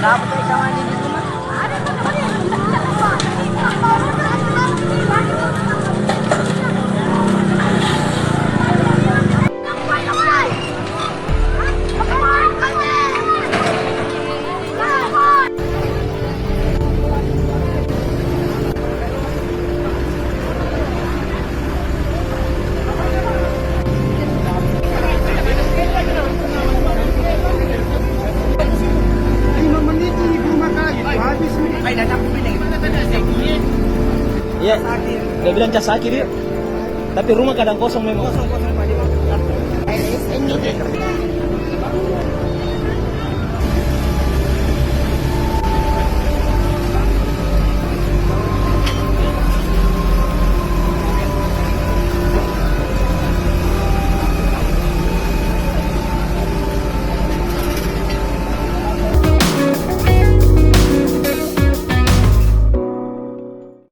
dapat tayo sama di rumah. Iya, dia bilang cas kaki dia. Tapi rumah kadang kosong memang. Kosong Pak.